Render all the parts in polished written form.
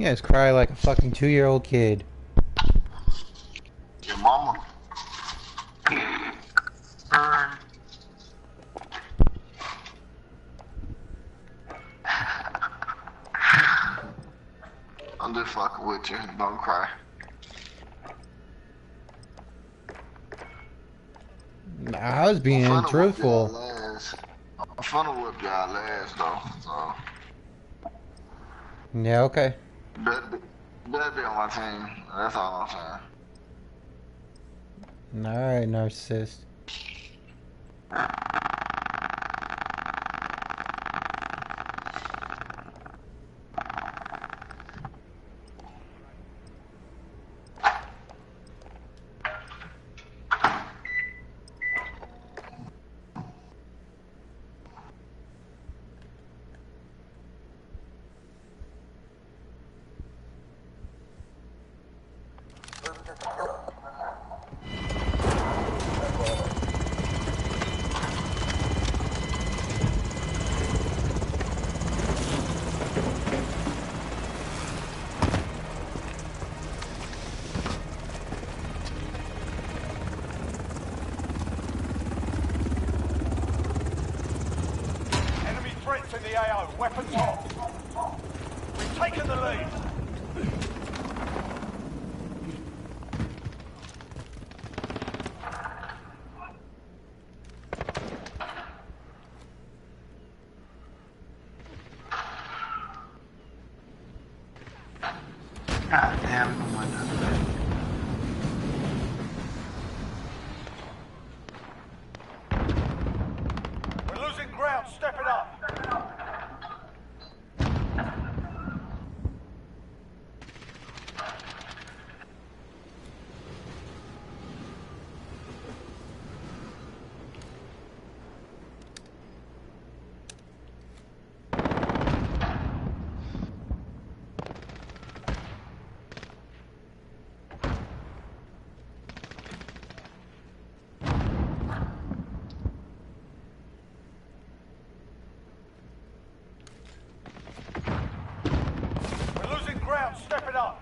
You guys cry like a fucking 2-year-old kid. Your mama. I'm just fucking with you. Don't cry. I was being truthful. I'm finna whip y'all ass though, so. Yeah, okay. Better be on my team. That's all I'm saying. Alright, narcissist. To the AO, weapons off. We've taken the lead. God damn, I'm going to We're losing ground, step it up. Step it up.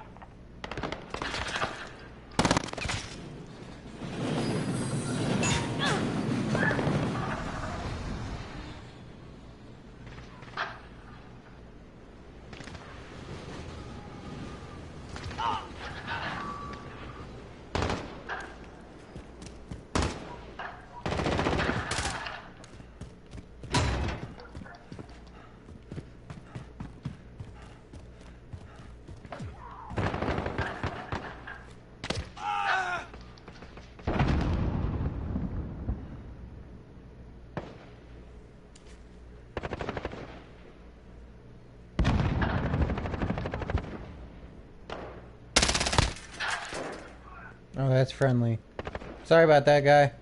Oh, that's friendly. Sorry about that, guy.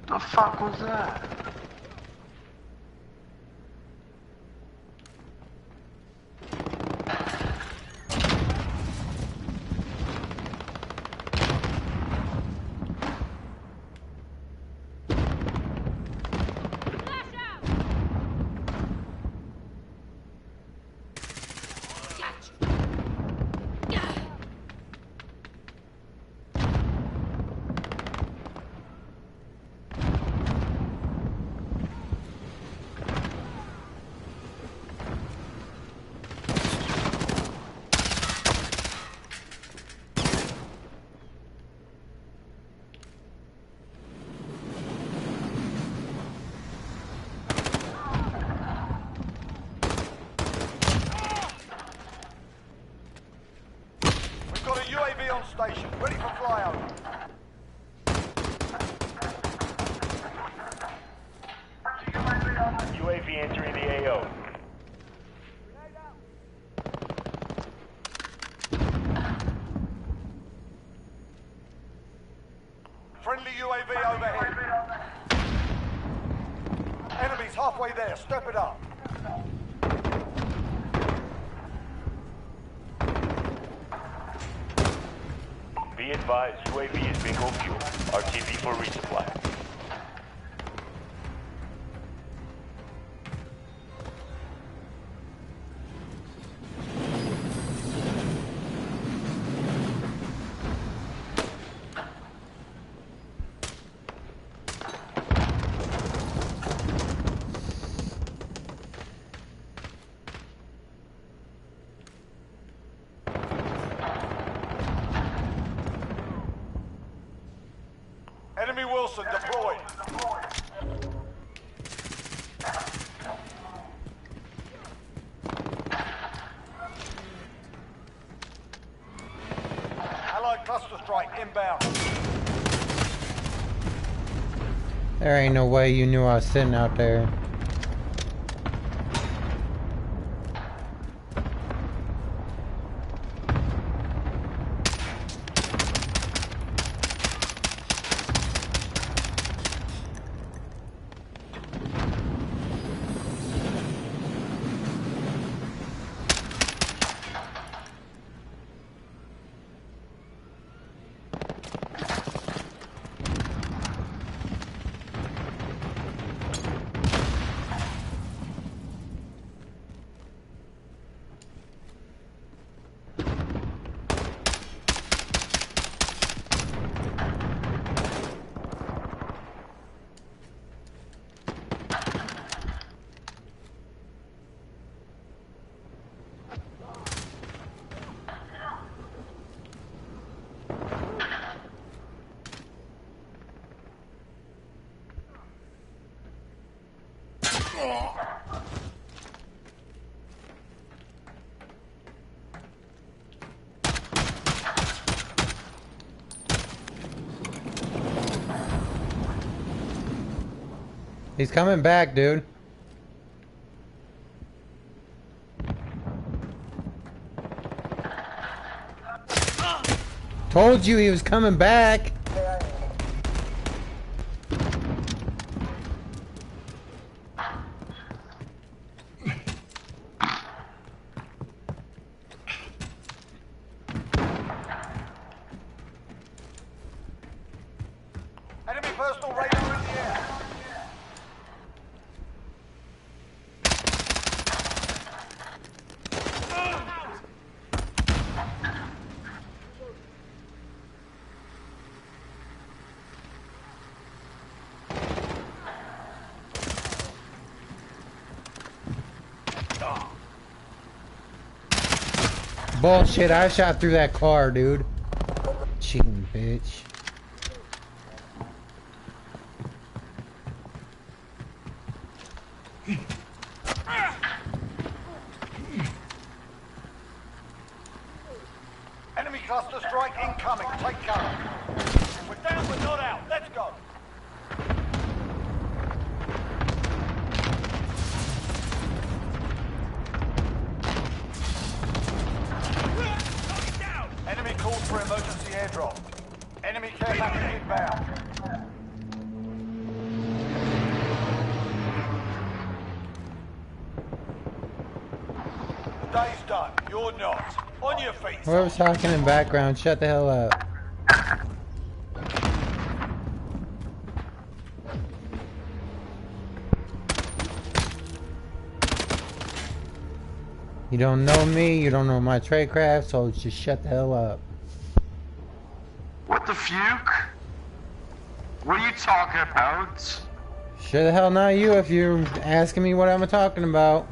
The fuck was that? UAV on station, ready for flyover. UAV entering the AO. Friendly UAV overhead. Enemies halfway there, step it up. Be advised, UAV is bingo fuel. RTB for resupply. Enemy Wilson deployed. Allied cluster strike inbound. There ain't no way you knew I was sitting out there. He's coming back, dude. Told you he was coming back. Enemy personal radar in the air. Bullshit, I shot through that car, dude. Cheating bitch. Enemy cluster strike incoming. Take cover. We're down but not out. Let's go. Enemy called for emergency airdrop. Enemy care package inbound. The day's done. You're not. On your feet. Whoever's talking in background, shut the hell up. You don't know me, you don't know my tradecraft, so just shut the hell up. What the fuke? What are you talking about? Sure the hell not you if you're asking me what I'm talking about.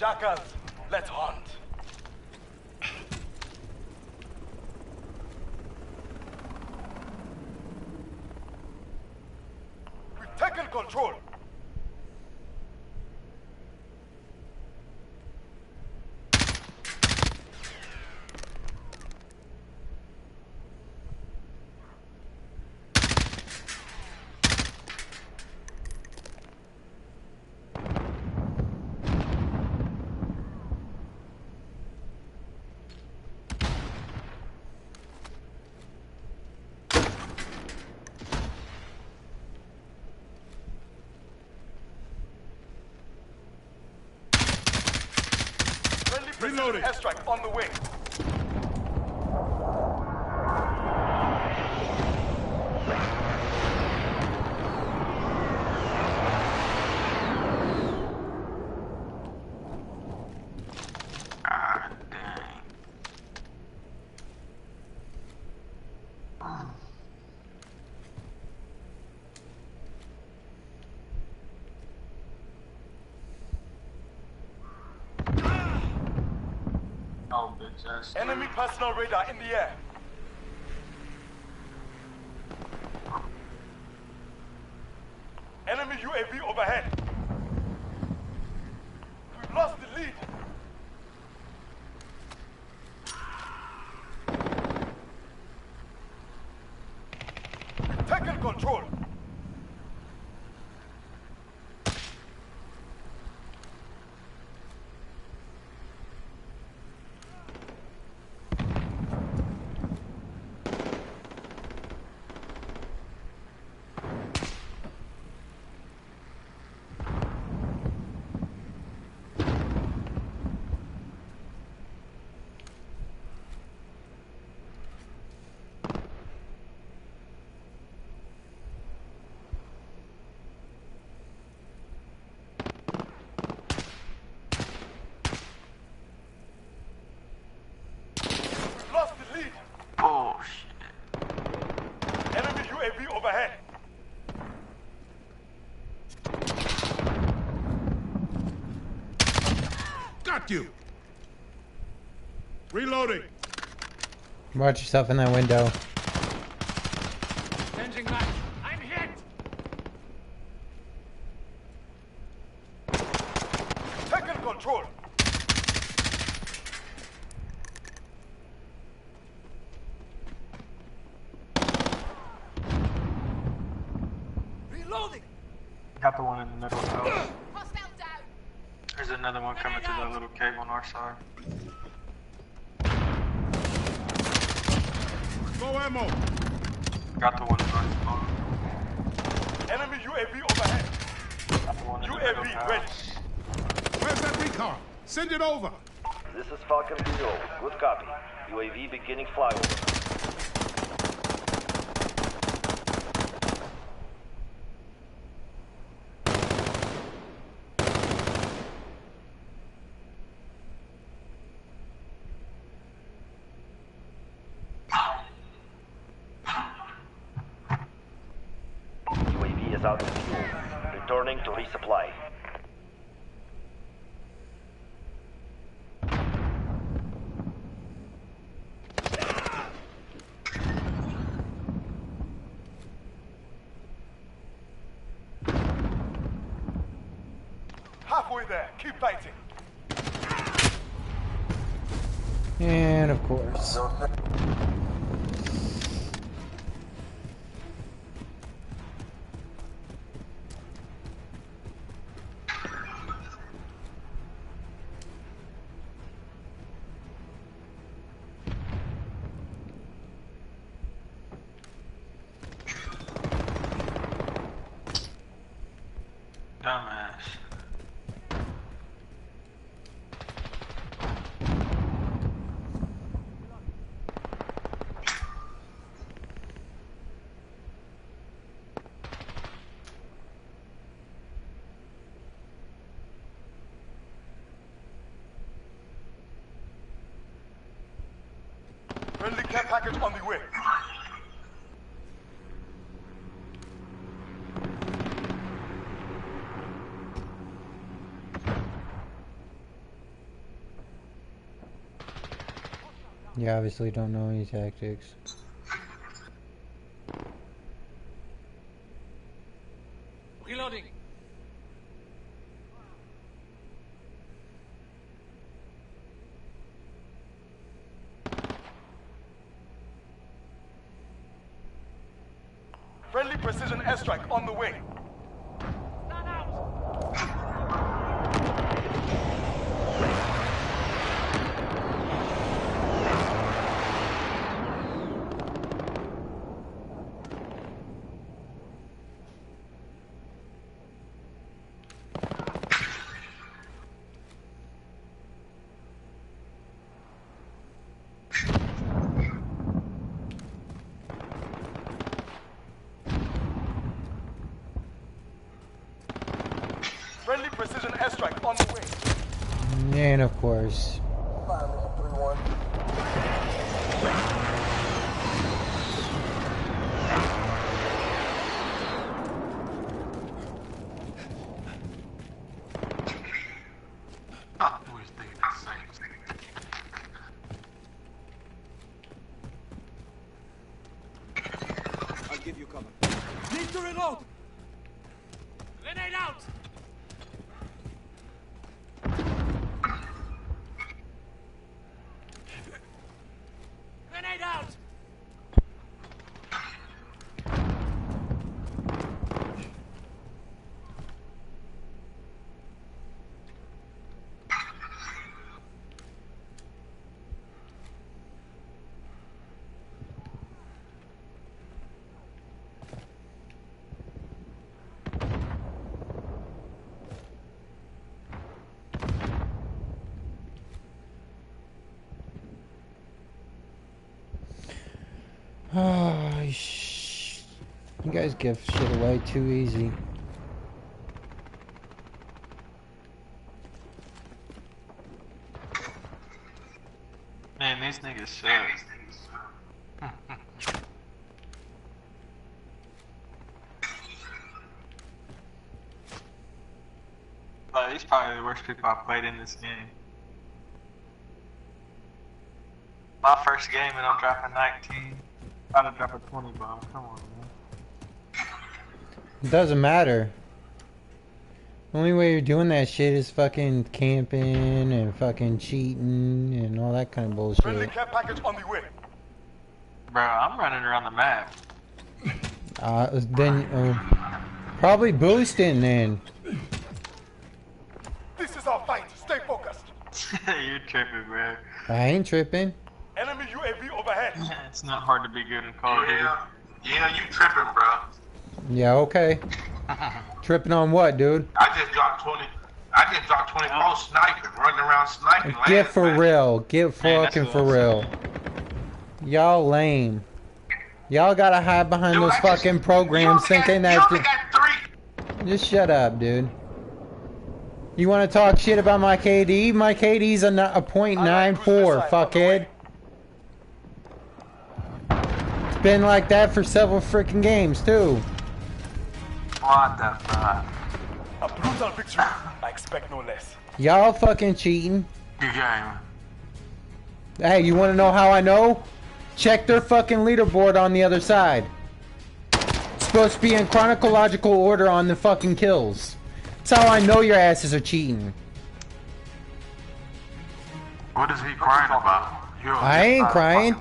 Jackals, let's hunt. We've taken control. Reloading. Airstrike on the way. Enemy personal radar in the air. Enemy UAV overhead. We've lost the lead. We've taken control. UAV overhead. Got you. Reloading. Watch yourself in that window. Changing back. I'm hit. Taking control. Reloading. Got the one in the middle. Oh. Hostile down. There's another one coming to that little cave on our side. Low ammo. Got the one in our Enemy UAV overhead. Got the one in UAV ready. Where's that recon? Send it over. This is Falcon 0. Good copy. UAV beginning flyover. UAV is out of fuel. Returning to resupply. Halfway there. Keep fighting. And of course. Dumbass. Friendly care package on the way. You obviously don't know any tactics. Reloading. Friendly precision airstrike on the way. Friendly precision airstrike on the way. And of course. I'll give you cover. Need to reload. Grenade out. Grenade out. Oh, you guys give shit away too easy. Man, these niggas suck. Like, he's probably the worst people I've played in this game. My first game and I'm dropping 19. I'd have dropped a 20 bomb. Come on, man. It doesn't matter. The only way you're doing that shit is fucking camping and fucking cheating and all that kind of Friendly bullshit. care package on the way. Bro, I'm running around the map. Then probably boosting then. This is our fight. Stay focused. You're tripping, bro. I ain't tripping. Enemy UAV overhead. It's not hard to be good in Call of Duty. Yeah, you tripping, bro. Yeah, okay. Tripping on what, dude? I just dropped 24 sniping, running around sniping. Get for real. Get Man, that's fucking what for I'm real. Y'all lame. Y'all gotta hide behind those fucking programs thinking You that... only got 3. Just shut up, dude. You wanna talk shit about my KD? My KD's a .94, fuckhead. It's been like that for several freaking games, too. What the fuck? A brutal victory. I expect no less. Y'all fucking cheating. Good game. Hey, you wanna know how I know? Check their fucking leaderboard on the other side. It's supposed to be in chronological order on the fucking kills. That's how I know your asses are cheating. What is he crying about? I ain't crying.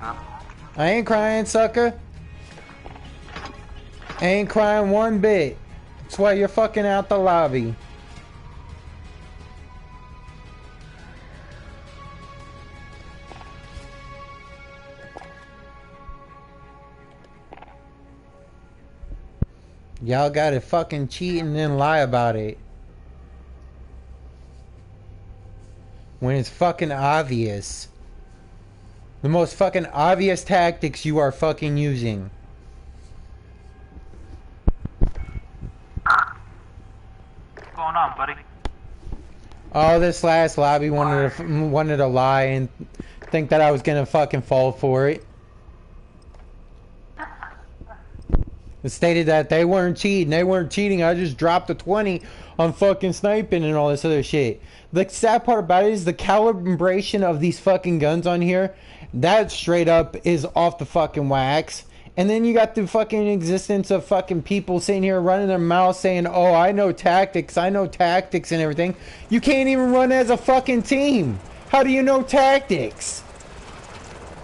I ain't crying, sucker. I ain't crying one bit. That's why you're fucking out the lobby. Y'all gotta fucking cheat and then lie about it. When it's fucking obvious. The most fucking obvious tactics you are fucking using. What's going on, buddy? Oh, this last lobby wanted to lie and think that I was gonna fucking fall for it. It stated that they weren't cheating. They weren't cheating. I just dropped a 20 on fucking sniping and all this other shit. The sad part about it is the calibration of these fucking guns on here. That straight up is off the fucking wax. And then you got the fucking existence of fucking people sitting here running their mouths saying, oh, I know tactics and everything. You can't even run as a fucking team. How do you know tactics?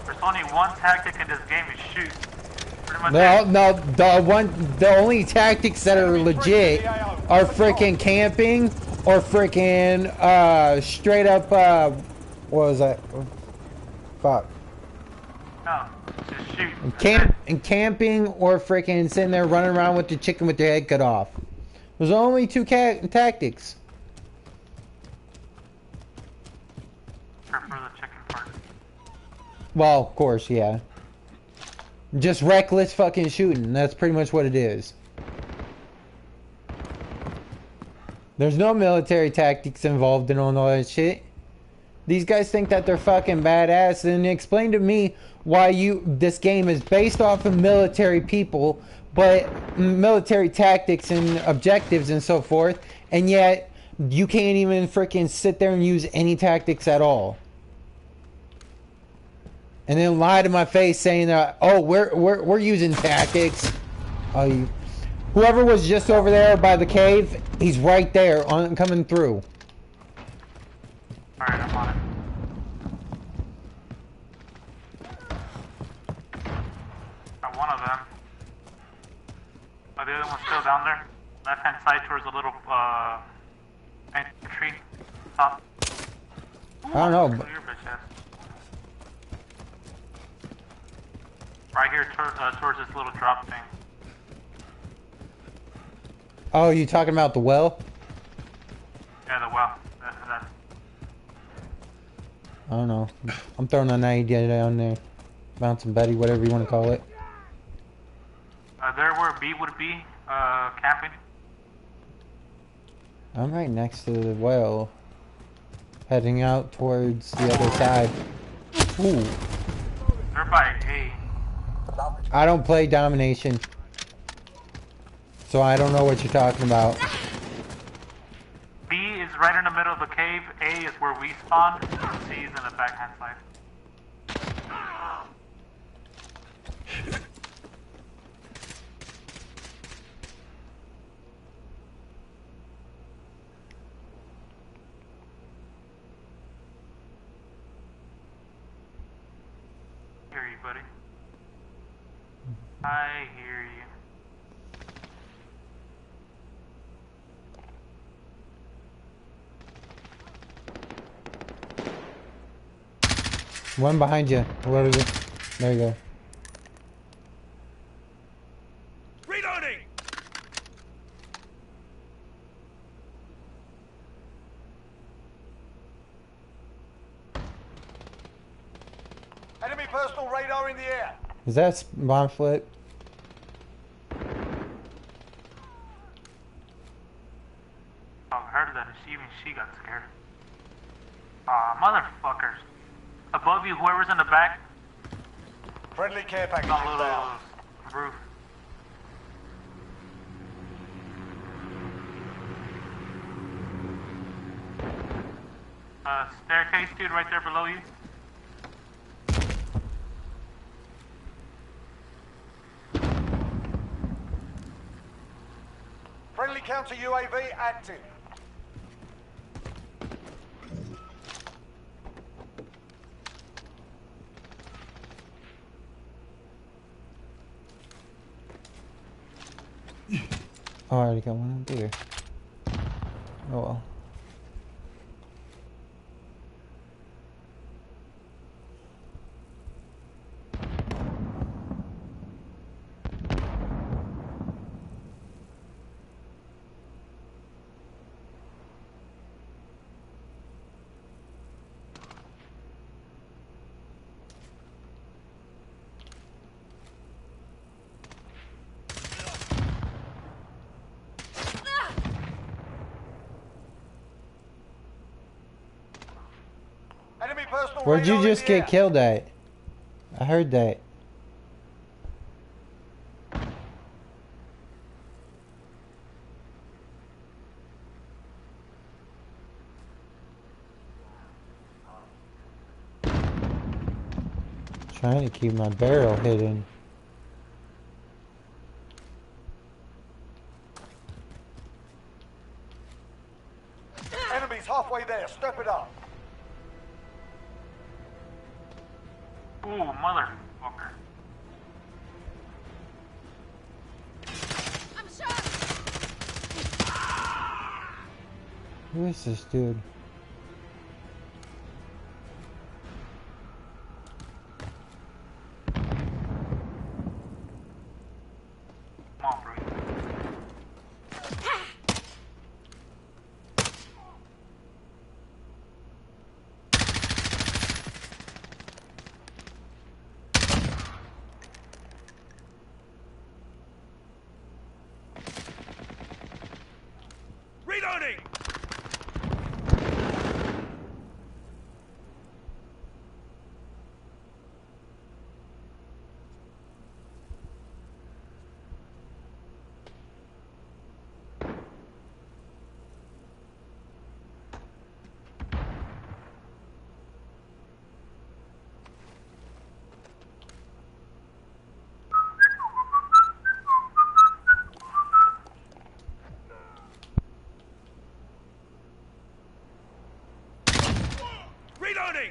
There's only one tactic in this game is shoot. Pretty much No, the only tactics that are legit are freaking camping or freaking straight up what was that? Fuck. No, just shoot. And camping or freaking sitting there running around with the chicken with their head cut off. There's only two tactics. Prefer the chicken part. Well, of course, yeah. Just reckless fucking shooting. That's pretty much what it is. There's no military tactics involved in all that shit. These guys think that they're fucking badass, and explain to me why this game is based off of military people, but military tactics and objectives and so forth, and yet you can't even freaking sit there and use any tactics at all. And then lie to my face saying that, oh, we're using tactics. Oh, whoever was just over there by the cave, he's right there coming through. Alright, I'm on it. Got one of them. Oh, the other one's still down there. Left hand side towards the little entry top. Ooh, I don't know. your bitch ass. Right here towards this little drop thing. Oh, you talking about the well? Yeah, the well. That's I don't know. I'm throwing a 90 down there. Bouncing Betty, whatever you want to call it. there where B would be, camping. I'm right next to the well. Heading out towards the other side. Ooh. They're by A. I don't play domination. So I don't know what you're talking about. B is right in the middle of the cave. A is where we spawned. C is in the backhand side. Hear you, buddy. I hear you. One behind you. Where is it? There you go. Reloading! Enemy personal radar in the air. Is that bomb flip? I heard that. Even she got scared. Aw, motherfuckers. Above you, whoever's in the back. Friendly care package On is little down. roof. Staircase, dude, right there below you. Friendly counter UAV active. Oh, I already got one up here. Oh well. Enemy personal Where'd you radar in just the get air. killed at? I heard that. Trying to keep my barrel hidden. Enemies halfway there. Step it up. Ooh, motherfucker. I'm shot. Who is this dude? Come on, bro. Reloading. Reloading.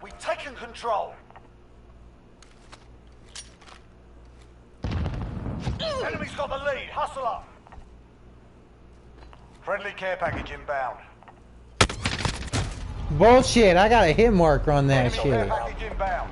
We've taken control. Enemy's got the lead. Hustle up. Friendly care package inbound. Bullshit, I got a hit marker on that Enemy care shit. package inbound.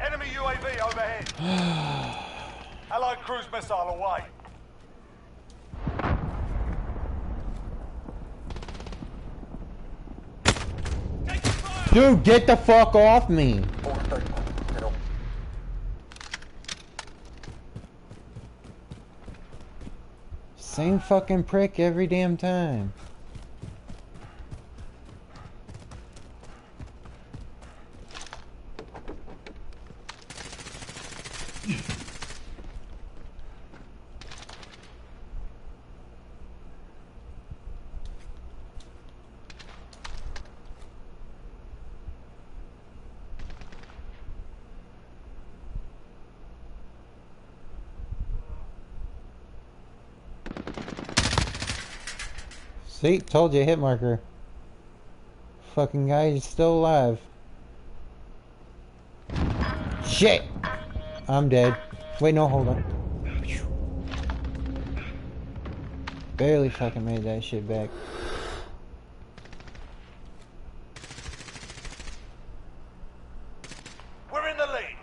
Enemy UAV overhead. Allied cruise missile away. Dude, get the fuck off me. Same fucking prick every damn time. See, told you, hit marker. Fucking guy is still alive. Shit! I'm dead. Wait, no, hold on. Barely fucking made that shit back. We're in the lead.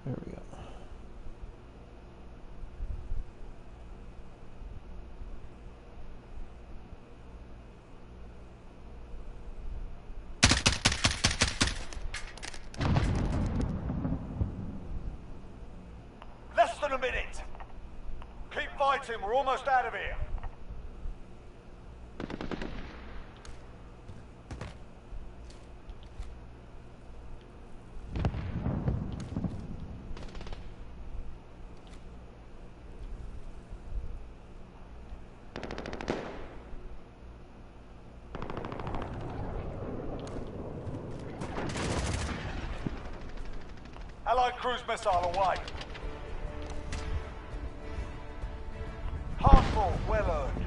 There we go. Less than a minute. Keep fighting. We're almost out of here. Allied cruise missile away. Hardball, well earned.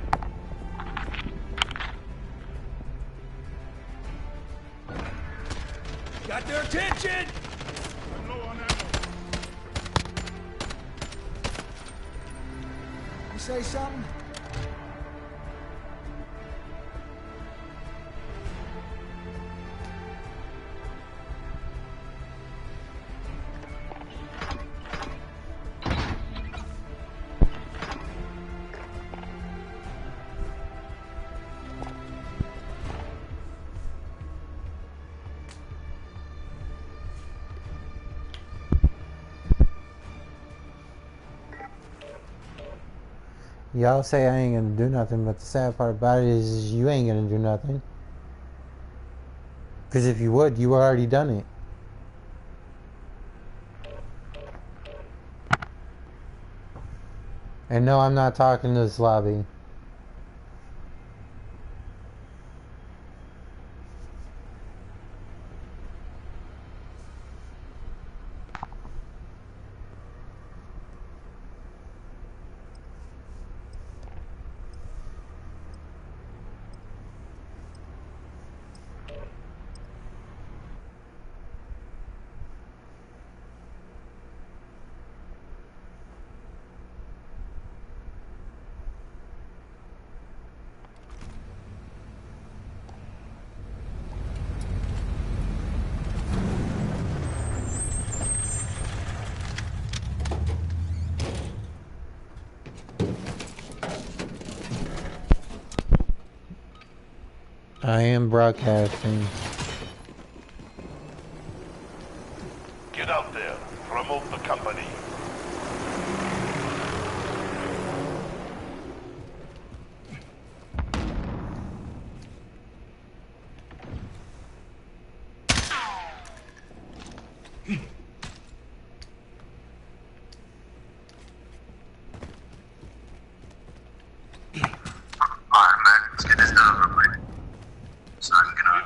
Got their attention! I'm low on ammo. say something? Y'all say I ain't gonna do nothing, but the sad part about it is you ain't gonna do nothing. Because if you would, you already done it. And no, I'm not talking to this lobby. I am broadcasting. Get out there. Promote the company.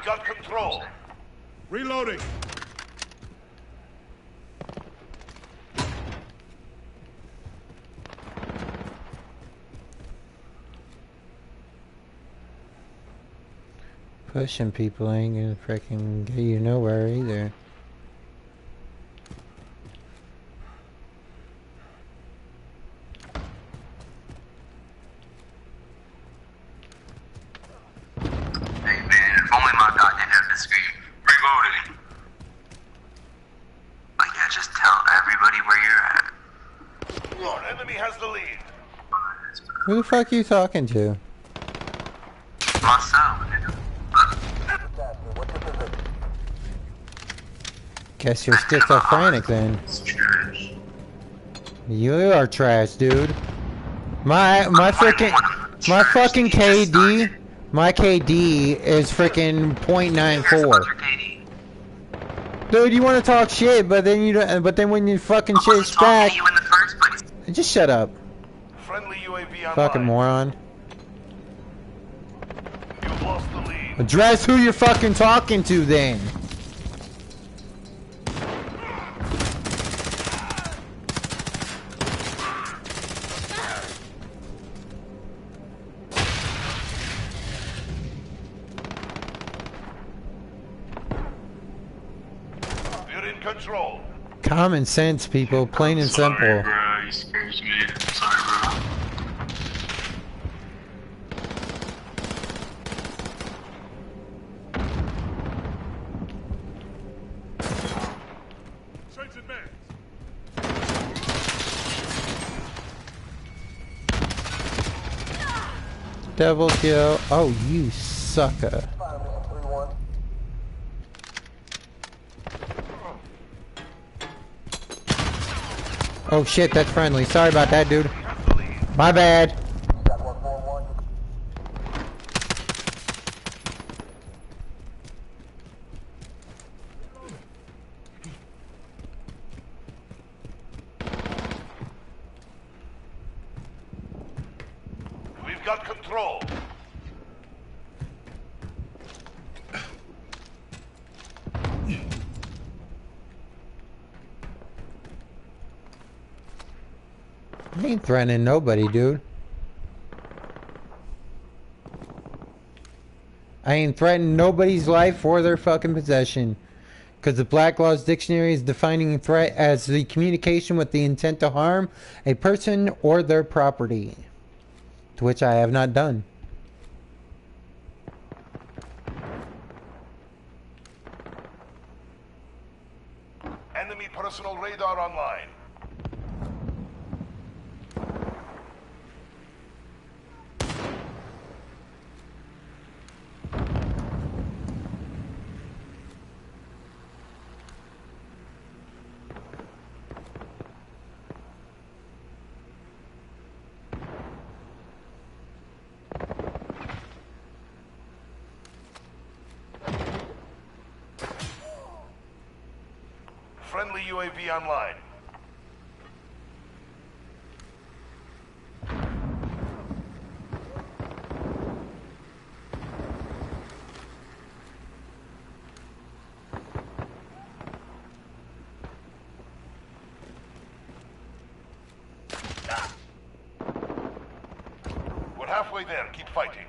We've got control. Reloading. Pushing people ain't gonna freaking get you nowhere either. Who the fuck are you talking to? Myself. Guess you're schizophrenic then. You are trash, dude. My fucking KD, my KD is freaking .94. Dude, you want to talk shit, but then you don't. But then when you fucking shit's back, just shut up. Friendly UAV Fucking moron. You've lost the lead. Address who you're fucking talking to then. You're in control. Common sense, people, plain and simple. Sorry, bro. You scared me. Sorry, bro. Changing man. Devil kill. Oh, you sucker. Oh shit, that's friendly. Sorry about that, dude. My bad. We've got control. I ain't threatening nobody, dude. I ain't threatening nobody's life or their fucking possession. Because the Black Laws Dictionary is defining threat as the communication with the intent to harm a person or their property. act, which I have not done. Enemy personal radar online. Friendly UAV online. We're halfway there. Keep fighting.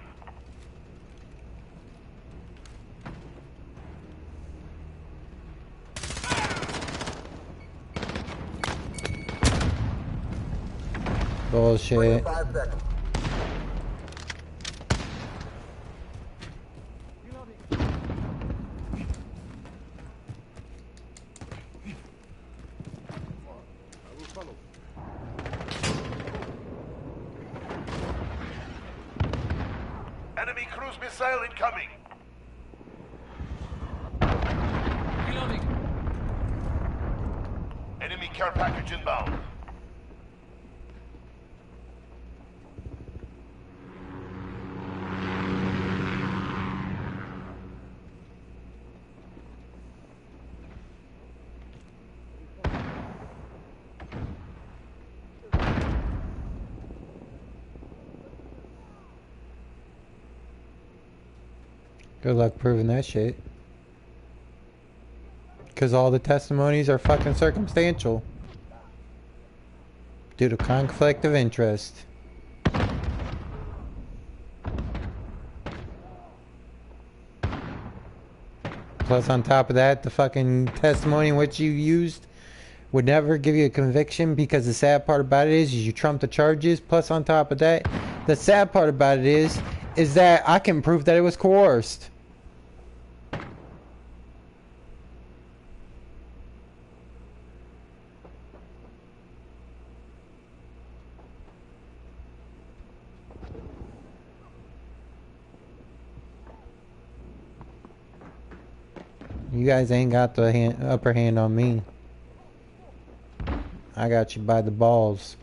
Bullshit. Enemy cruise missile incoming. Enemy care package inbound. Good luck proving that shit. Because all the testimonies are fucking circumstantial. Due to conflict of interest. Plus on top of that, the fucking testimony which you used would never give you a conviction, because the sad part about it is you trump the charges. Plus on top of that, the sad part about it is that I can prove that it was coerced. You guys ain't got the upper hand on me. I got you by the balls.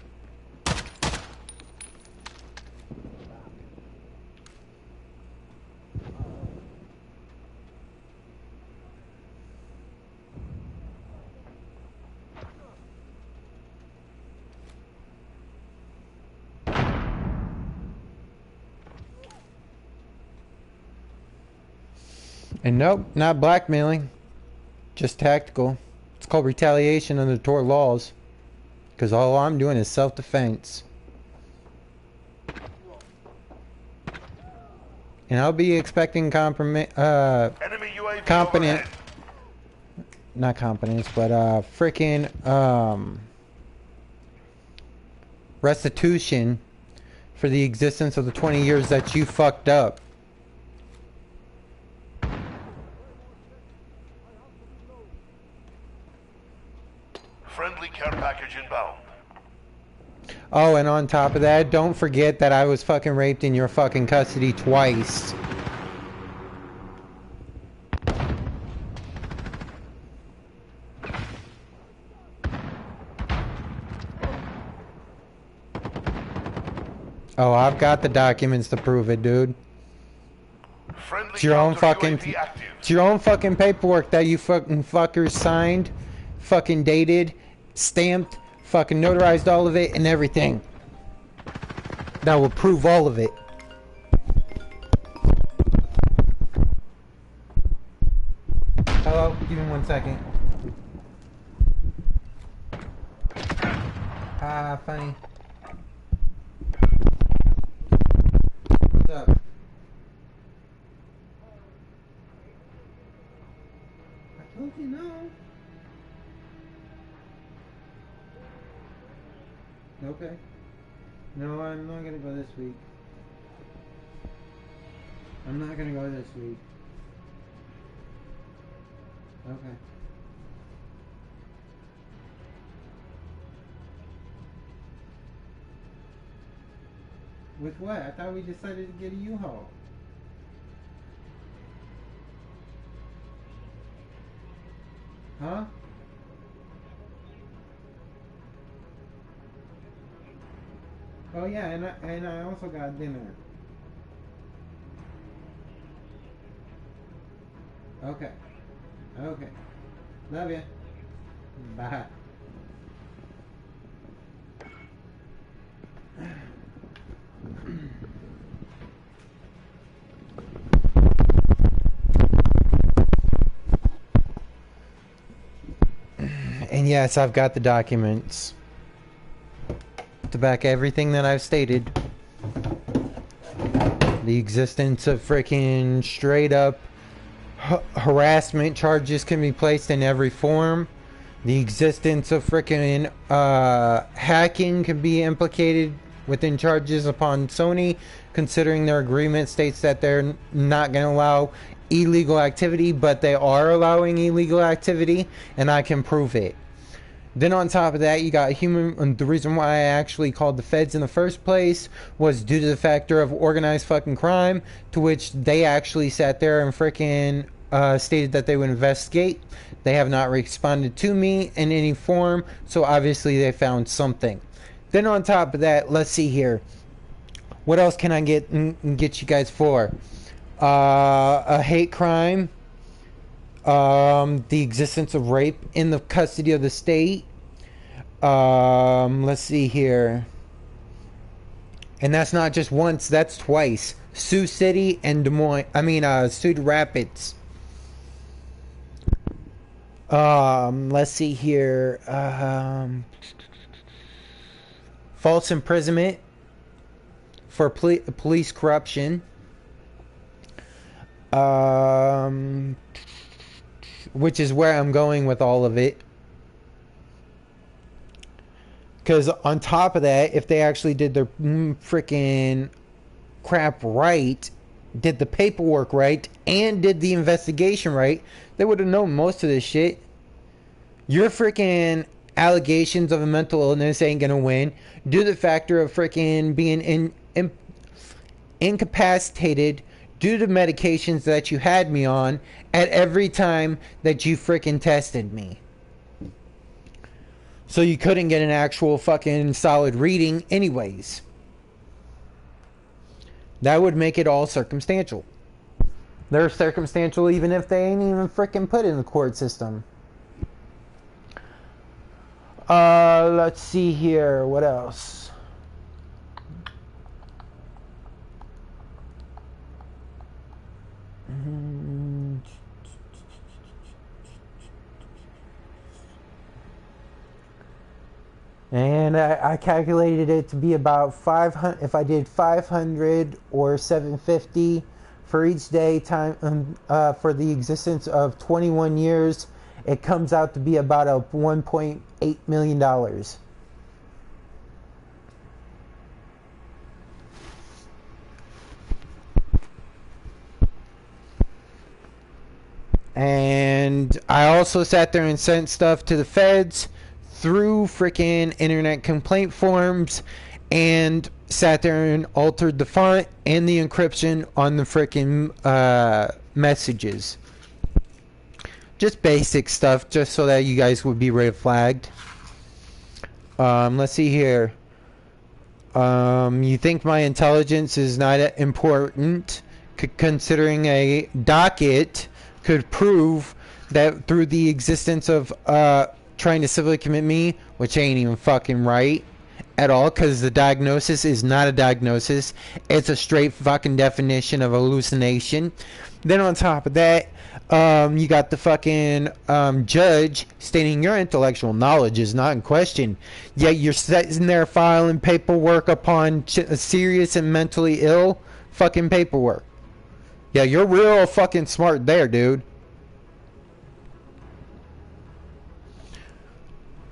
And nope, not blackmailing. Just tactical. It's called retaliation under tort laws. Because all I'm doing is self-defense. And I'll be expecting competent, not competence, but freaking restitution for the existence of the 20 years that you fucked up. Friendly care package inbound. Oh, and on top of that, don't forget that I was fucking raped in your fucking custody twice. Oh, I've got the documents to prove it, dude. It's your own fucking, it's your own fucking paperwork that you fucking fuckers signed, fucking dated, stamped, fucking notarized all of it and everything. That will prove all of it. Hello, give me 1 second. Funny. What's up? I told you no. Okay. No, I'm not gonna go this week. I'm not gonna go this week. Okay. With what? I thought we decided to get a U-Haul. Huh? Oh yeah, and I also got dinner. Okay. Okay. Love ya. Bye. And yes, I've got the documents to back everything that I've stated. The existence of freaking straight up harassment charges can be placed in every form. The existence of freaking hacking can be implicated within charges upon Sony, considering their agreement states that they're not going to allow illegal activity, but they are allowing illegal activity, and I can prove it. Then on top of that, you got human. The reason why I actually called the feds in the first place was due to the factor of organized fucking crime, to which they actually sat there and freaking stated that they would investigate. They have not responded to me in any form, so obviously they found something. Then on top of that, let's see here. What else can I get you guys for? A hate crime. The existence of rape in the custody of the state. Let's see here. And that's not just once, that's twice. Sioux City and Des Moines. Cedar Rapids. Let's see here. False imprisonment for police corruption. Which is where I'm going with all of it. Because on top of that, if they actually did their freaking crap right, did the paperwork right, and did the investigation right, they would have known most of this shit. Your freaking allegations of a mental illness ain't gonna win. Due to the factor of freaking being incapacitated due to medications that you had me on at every time that you freaking tested me. So you couldn't get an actual fucking solid reading anyways. That would make it all circumstantial. They're circumstantial even if they ain't even freaking put in the court system. Let's see here. What else? And I calculated it to be about 500. If I did 500 or 750 for each day time for the existence of 21 years, it comes out to be about a $1.8 million. And I also sat there and sent stuff to the feds through freaking internet complaint forms, and sat there and altered the font and the encryption on the freaking messages. Just basic stuff, just so that you guys would be red flagged. Let's see here. You think my intelligence is not important, considering a docket could prove that through the existence of trying to civilly commit me, which ain't even fucking right at all, because the diagnosis is not a diagnosis. It's a straight fucking definition of hallucination. Then on top of that, you got the fucking judge stating your intellectual knowledge is not in question, yet you're sitting there filing paperwork upon serious and mentally ill fucking paperwork. Yeah, you're real fucking smart there, dude.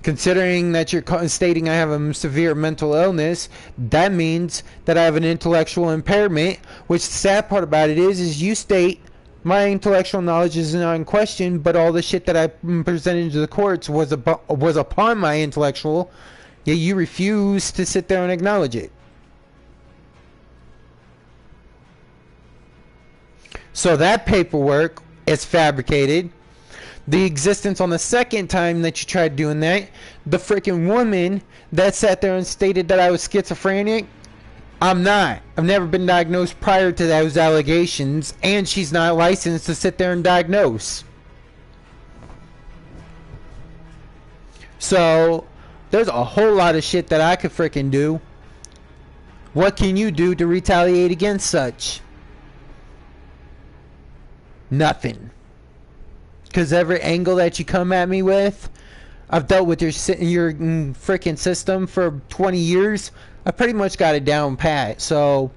Considering that you're stating I have a severe mental illness, that means that I have an intellectual impairment, which the sad part about it is you state my intellectual knowledge is not in question, but all the shit that I presented to the courts was upon my intellectual, yet you refuse to sit there and acknowledge it. So that paperwork is fabricated. The existence on the second time that you tried doing that, the freaking woman that sat there and stated that I was schizophrenic, I'm not. I've never been diagnosed prior to those allegations, and she's not licensed to sit there and diagnose. So, there's a whole lot of shit that I could freaking do. What can you do to retaliate against such? Nothing. Because every angle that you come at me with, I've dealt with your freaking system for 20 years. I pretty much got it down pat. So,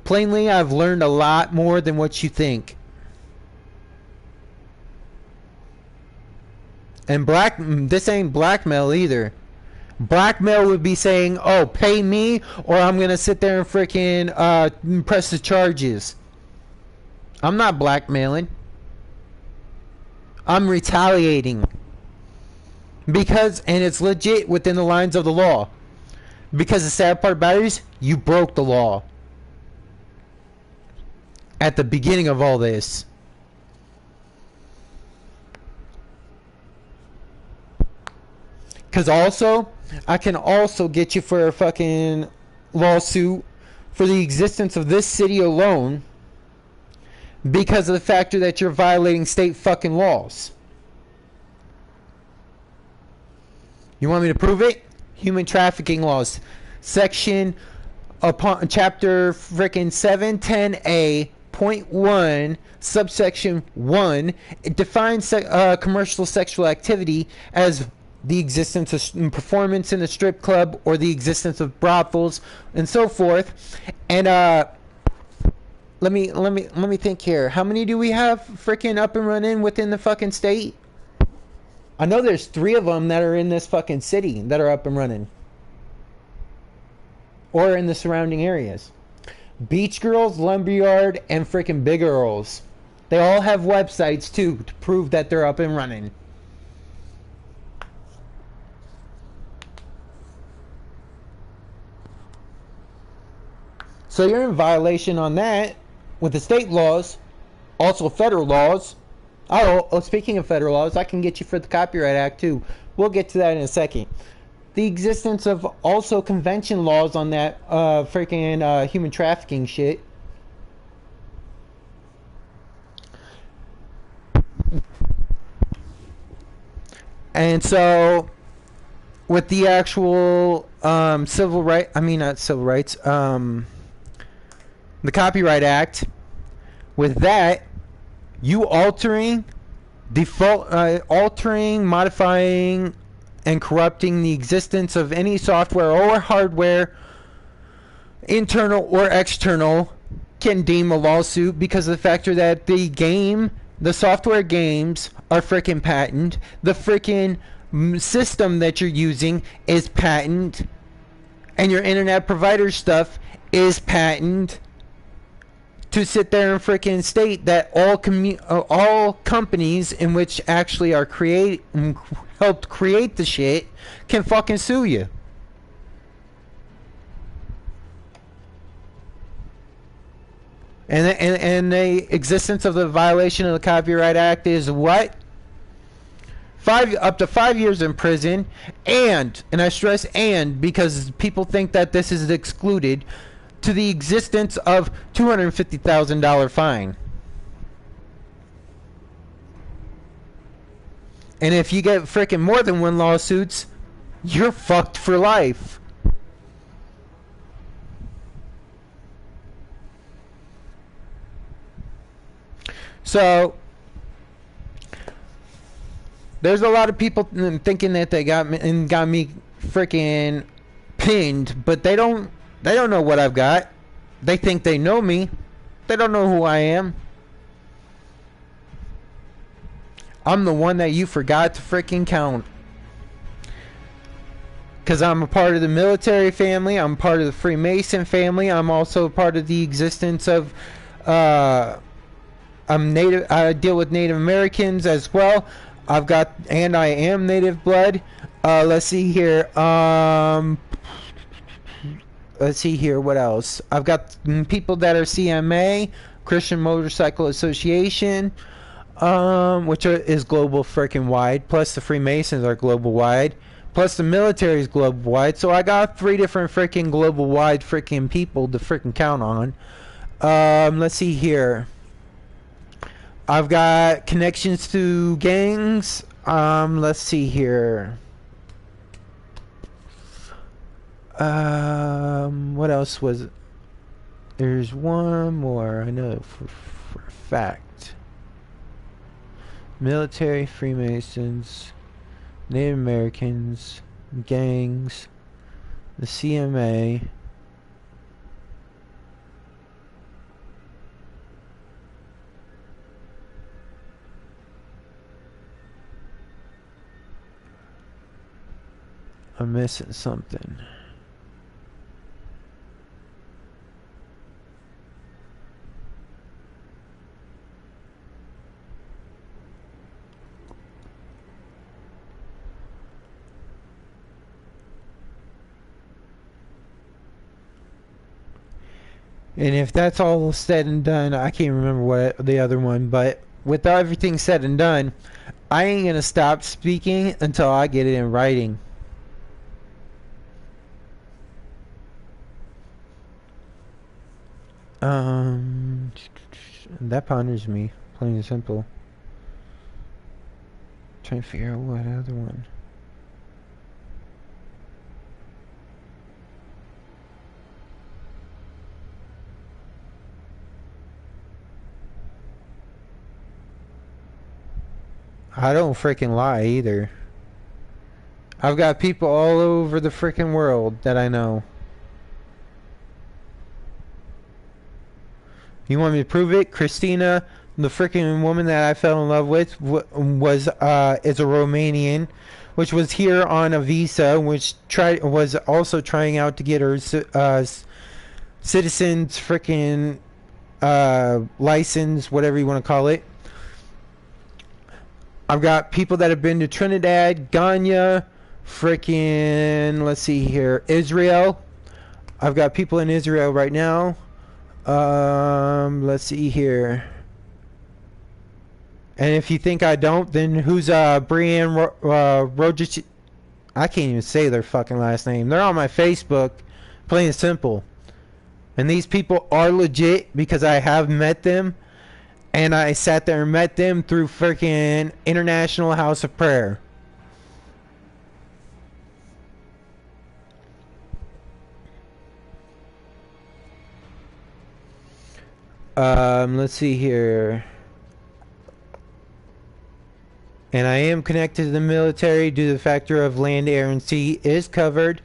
plainly, I've learned a lot more than what you think. And this ain't blackmail either. Blackmail would be saying, oh, pay me, or I'm going to sit there and freaking press the charges. I'm not blackmailing. I'm retaliating. Because, and it's legit within the lines of the law. Because the sad part about it is, you broke the law. At the beginning of all this. Because also, I can also get you for a fucking lawsuit for the existence of this city alone. Because of the factor that you're violating state fucking laws. You want me to prove it? Human trafficking laws. Section upon chapter frickin' 710A.1 subsection 1. It defines commercial sexual activity as the existence of performance in a strip club or the existence of brothels and so forth. And let me think here. How many do we have freaking up and running within the fucking state? I know there's 3 of them that are in this fucking city that are up and running. Or in the surrounding areas. Beach Girls, Lumberyard, and freaking Big Earls. They all have websites too to prove that they're up and running. So you're in violation on that with the state laws, also federal laws. Oh, speaking of federal laws, I can get you for the Copyright Act too. We'll get to that in a second. The existence of also convention laws on that freaking human trafficking shit. And so, with the actual civil right, I mean not civil rights, the Copyright Act, with that, you altering, modifying, and corrupting the existence of any software or hardware, internal or external, can deem a lawsuit because of the factor that the software games are freaking patent. The freaking system that you're using is patent. And your internet provider stuff is patent. To sit there and freaking state that all companies in which actually are helped create the shit can fucking sue you. And the existence of the violation of the Copyright Act is what? Up to 5 years in prison, and I stress and because people think that this is excluded, to the existence of $250,000 fine. And if you get freaking more than one lawsuits, you're fucked for life. So there's a lot of people thinking that they got me freaking pinned, but they don't know what I've got. They think they know me. They don't know who I am. I'm the one that you forgot to freaking count. Because I'm a part of the military family, I'm part of the Freemason family, I'm also a part of the existence of, I deal with Native Americans as well. I am native blood. Let's see here, what else? I've got people that are CMA, Christian Motorcycle Association, is global freaking wide, plus the Freemasons are global wide. Plus the military is global wide, so I got 3 different freaking global wide freaking people to freaking count on. Let's see here. I've got connections to gangs. Let's see here. What else was it? There's one more I know for a fact. Military, Freemasons, Native Americans, gangs, the CMA, I'm missing something. And if that's all said and done, I can't remember what the other one, but with everything said and done, I ain't gonna stop speaking until I get it in writing. That ponders me, plain and simple. Trying to figure out what other one. I don't freaking lie either. I've got people all over the freaking world that I know. You want me to prove it? Christina, the freaking woman that I fell in love with, is a Romanian, which was here on a visa, which was also trying out to get her citizens freaking license, whatever you want to call it. I've got people that have been to Trinidad, Ghana, freaking, let's see here, Israel. I've got people in Israel right now. Let's see here. And if you think I don't, then who's Brienne Rojic? I can't even say their fucking last name. They're on my Facebook, plain and simple. And these people are legit because I have met them. And I sat there and met them through freaking International House of Prayer. Let's see here. And I am connected to the military due to the factor of land, air, and sea is covered.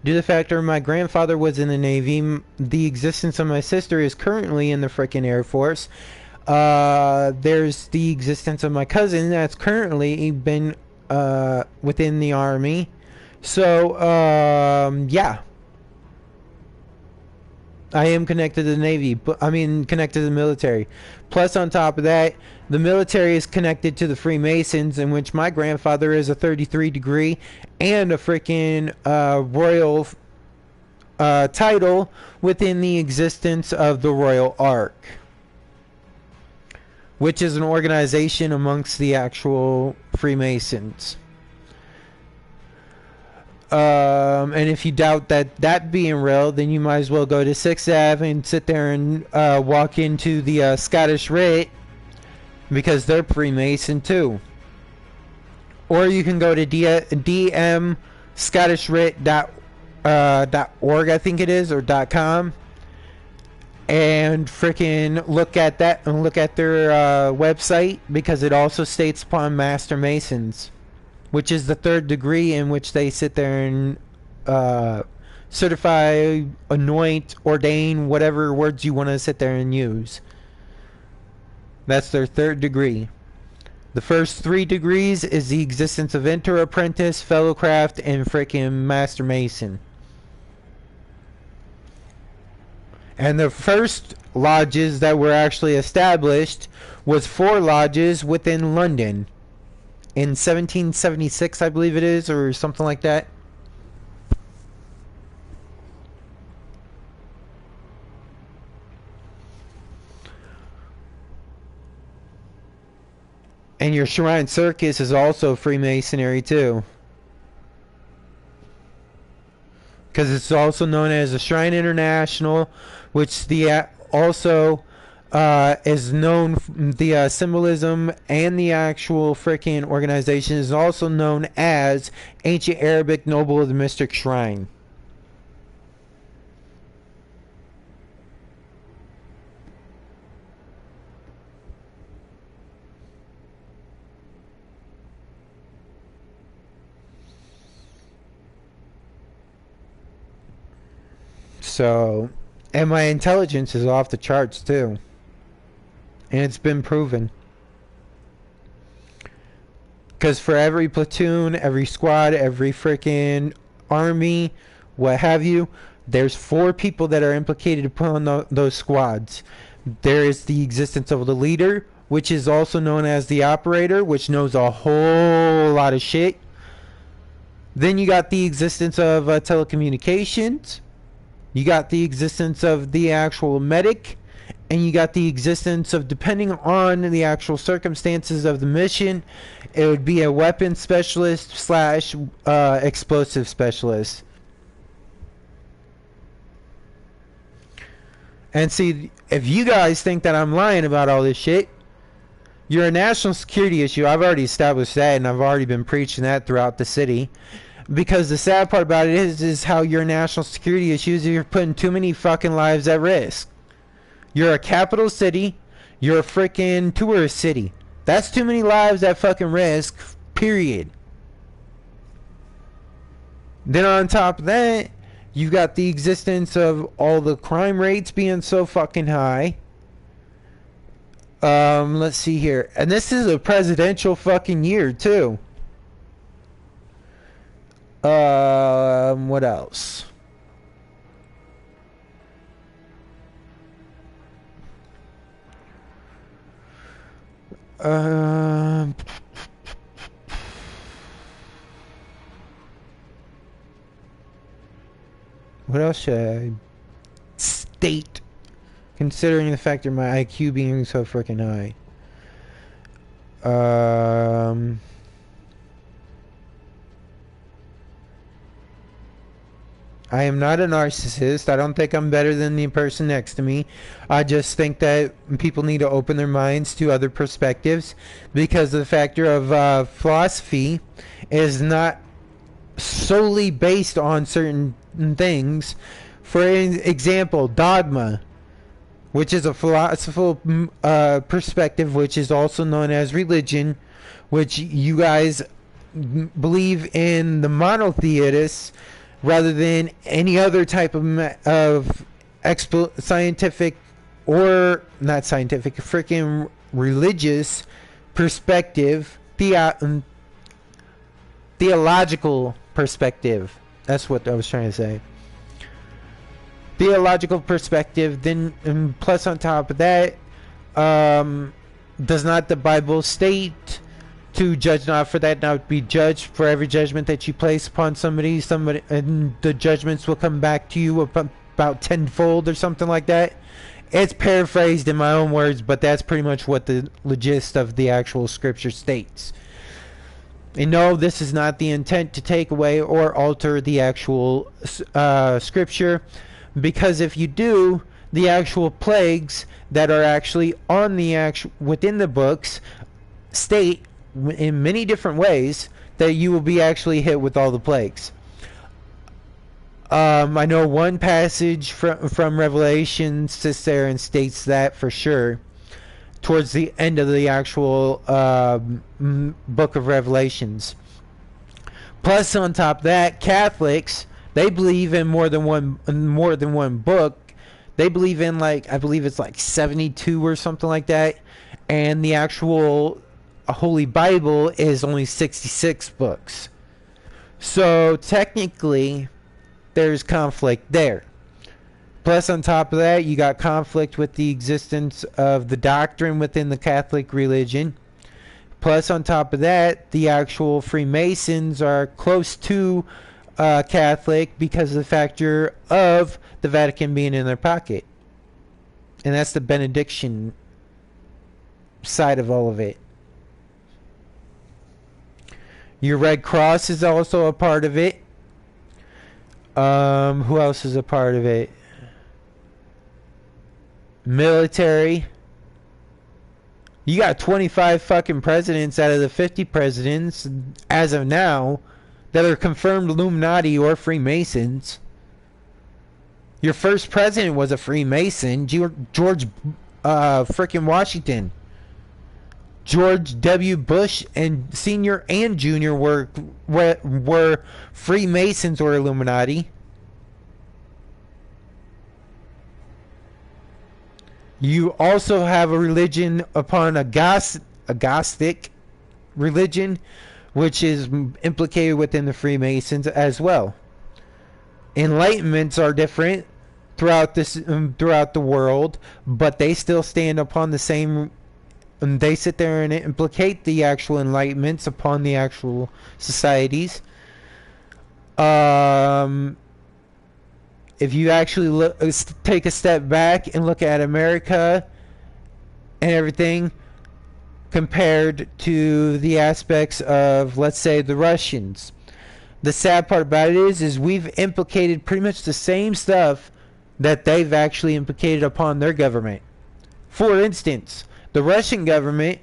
Due to the factor my grandfather was in the Navy, the existence of my sister is currently in the freaking Air Force. There's the existence of my cousin that's currently been within the Army. So, yeah. I am connected to the Navy, but connected to the military. Plus, on top of that, the military is connected to the Freemasons, in which my grandfather is a 33 degree and a freaking royal title within the existence of the Royal Ark, which is an organization amongst the actual Freemasons. And if you doubt that being real, then you might as well go to 6th Ave and sit there and walk into the Scottish Rite, because they're Freemason too. Or you can go to dmscottishrit.org, I think it is, or .com, and freaking look at that and look at their website, because it also states upon Master Masons, which is the 3rd degree in which they sit there and certify, anoint, ordain, whatever words you want to sit there and use. That's their 3rd degree. The first 3 degrees is the existence of Enter Apprentice, Fellowcraft, and frickin' Master Mason. And the first lodges that were actually established was 4 lodges within London in 1776, I believe it is, or something like that. And your Shrine Circus is also Freemasonry too. Because it's also known as the Shrine International, which the also is known, the symbolism and the actual freaking organization is also known as Ancient Arabic Noble of the Mystic Shrine. So, and my intelligence is off the charts too. And it's been proven. Because for every platoon, every squad, every freaking army, what have you, there's 4 people that are implicated upon those squads. There is the existence of the leader, which is also known as the operator, which knows a whole lot of shit. Then you got the existence of telecommunications. You got the existence of the actual medic, and you got the existence of, depending on the actual circumstances of the mission, it would be a weapons specialist slash explosive specialist. And see, if you guys think that I'm lying about all this shit, you're a national security issue. I've already established that, and I've already been preaching that throughout the city. Because the sad part about it is how your national security issues, you're putting too many fucking lives at risk. You're a capital city. You're a freaking tourist city. That's too many lives at fucking risk, period. Then on top of that, you've got the existence of all the crime rates being so fucking high. Let's see here. And this is a presidential fucking year, too. What else? What else should I state? Considering the fact that my IQ being so freaking high. I am not a narcissist. I don't think I'm better than the person next to me. I just think that people need to open their minds to other perspectives, because the factor of philosophy is not solely based on certain things. For example, dogma, which is a philosophical perspective, which is also known as religion, which you guys believe in the monotheists rather than any other type of scientific, or not scientific, freaking religious perspective, theological perspective. That's what I was trying to say. Theological perspective. Then plus on top of that, does not the Bible state to judge not for that, not be judged for every judgment that you place upon somebody, and the judgments will come back to you about tenfold or something like that? It's paraphrased in my own words, but that's pretty much what the gist of the actual scripture states. And no, this is not the intent to take away or alter the actual scripture, because if you do, the actual plagues that are actually on the within the books state in many different ways that you will be actually hit with all the plagues. I know one passage from Revelation sits there and states that for sure, towards the end of the actual book of Revelations. Plus, on top of that, Catholics, they believe in more than one book. They believe in, like, I believe it's like 72 or something like that, and the actual Holy Bible is only 66 books. So technically, there's conflict there. Plus, on top of that, you got conflict with the existence of the doctrine within the Catholic religion. Plus, on top of that, the actual Freemasons are close to Catholic because of the factor of the Vatican being in their pocket. And that's the benediction side of all of it. Your Red Cross is also a part of it. Who else is a part of it? Military. You got 25 fucking presidents out of the 50 presidents as of now that are confirmed Illuminati or Freemasons. Your first president was a Freemason, George frickin' Washington. George W. Bush and Senior and Junior were Freemasons or Illuminati. You also have a religion upon a Gnostic religion, which is implicated within the Freemasons as well. Enlightenments are different throughout the world, but they still stand upon the same. And they sit there and implicate the actual enlightenments upon the actual societies. If you actually take a step back and look at America and everything compared to the aspects of, let's say, the Russians, the sad part about it is we've implicated pretty much the same stuff that they've actually implicated upon their government. For instance, the Russian government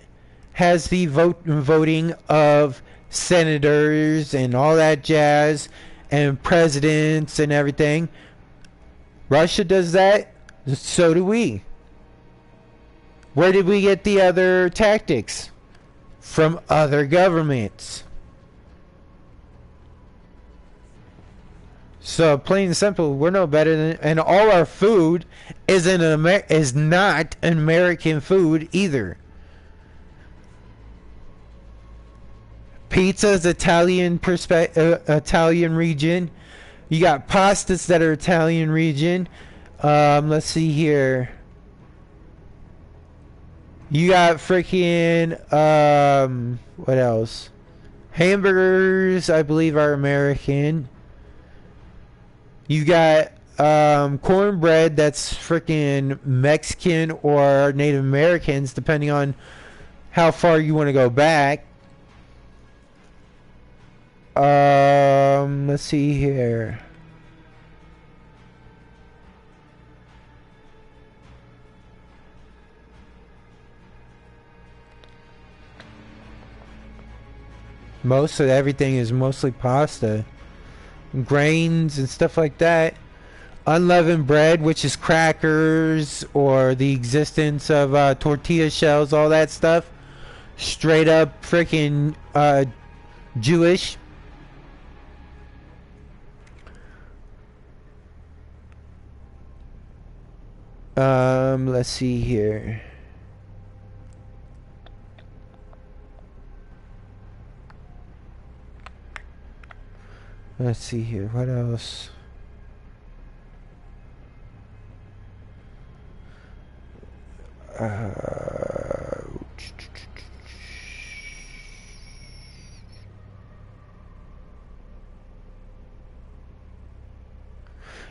has the voting of senators and all that jazz and presidents and everything. Russia does that, so do we. Where did we get the other tactics? From other governments. So plain and simple, we're no better than, and all our food is not American food either. Pizza is Italian region. You got pastas that are Italian region. Let's see here. You got freaking what else? Hamburgers, I believe, are American. You got cornbread that's freaking Mexican or Native Americans, depending on how far you want to go back. Let's see here. Most of everything is mostly pasta. Grains and stuff like that. Unleavened bread, which is crackers or the existence of tortilla shells, all that stuff. Straight up freaking Jewish. Let's see here. Let's see here. What else?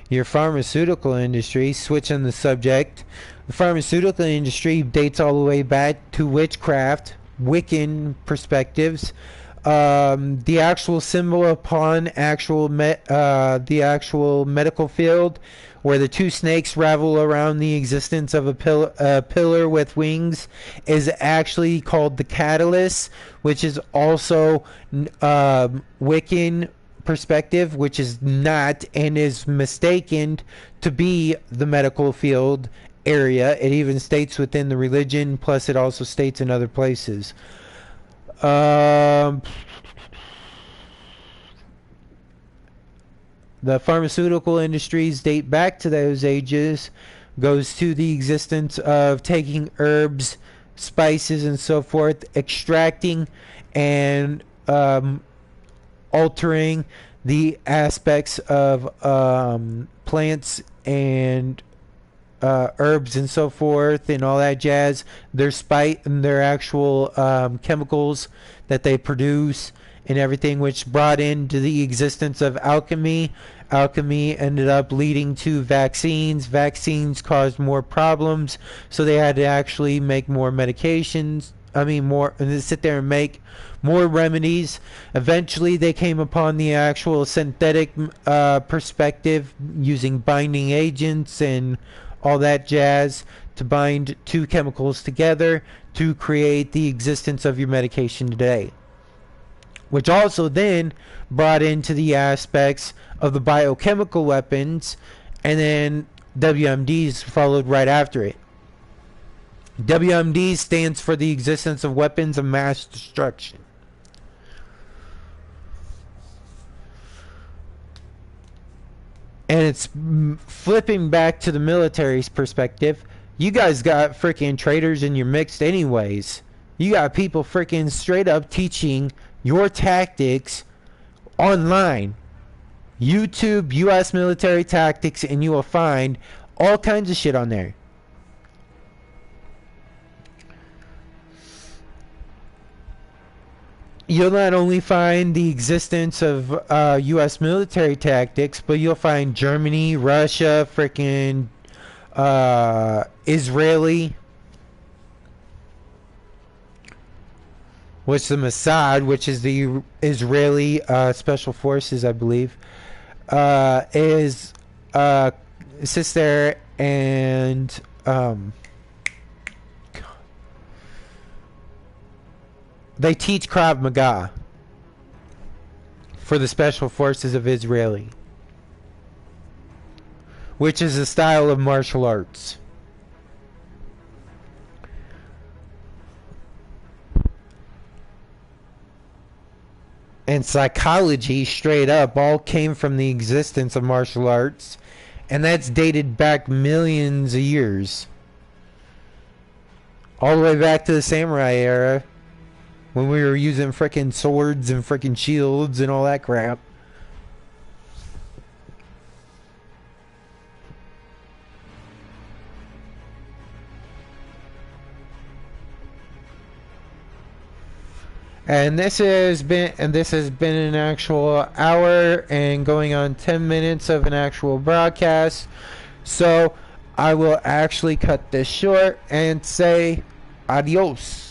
Your pharmaceutical industry, switching the subject. The pharmaceutical industry dates all the way back to witchcraft, Wiccan perspectives. The actual symbol upon the actual medical field, where the two snakes ravel around the existence of a pillar with wings, is actually called the catalyst, which is also Wiccan perspective, which is not and is mistaken to be the medical field area. It even states within the religion, plus it also states in other places. The pharmaceutical industries date back to those ages, goes to the existence of taking herbs spices and so forth, extracting and altering the aspects of plants and herbs and so forth and all that jazz, their spite and their actual chemicals that they produce and everything, which brought into the existence of alchemy. Alchemy ended up leading to vaccines. Vaccines caused more problems, so they had to actually make more medications. More, and sit there and make more remedies. Eventually, they came upon the actual synthetic perspective, using binding agents and all that jazz to bind two chemicals together to create the existence of your medication today. Which also then brought into the aspects of the biochemical weapons, and then WMDs followed right after it. WMD stands for the existence of weapons of mass destruction. And it's flipping back to the military's perspective. You guys got freaking traitors in your mix anyways. You got people freaking straight up teaching your tactics online. YouTube US military tactics, and you will find all kinds of shit on there. You'll not only find the existence of US military tactics, but you'll find Germany, Russia, freaking Israeli, which the Mossad, which is the Israeli special forces, I believe, sits there and they teach Krav Maga for the special forces of Israeli, which is a style of martial arts. And psychology, straight up, all came from the existence of martial arts, and that's dated back millions of years, all the way back to the samurai era, when we were using frickin' swords and frickin' shields and all that crap. And this has been an actual hour and going on 10 minutes of an actual broadcast. So I will actually cut this short and say adios.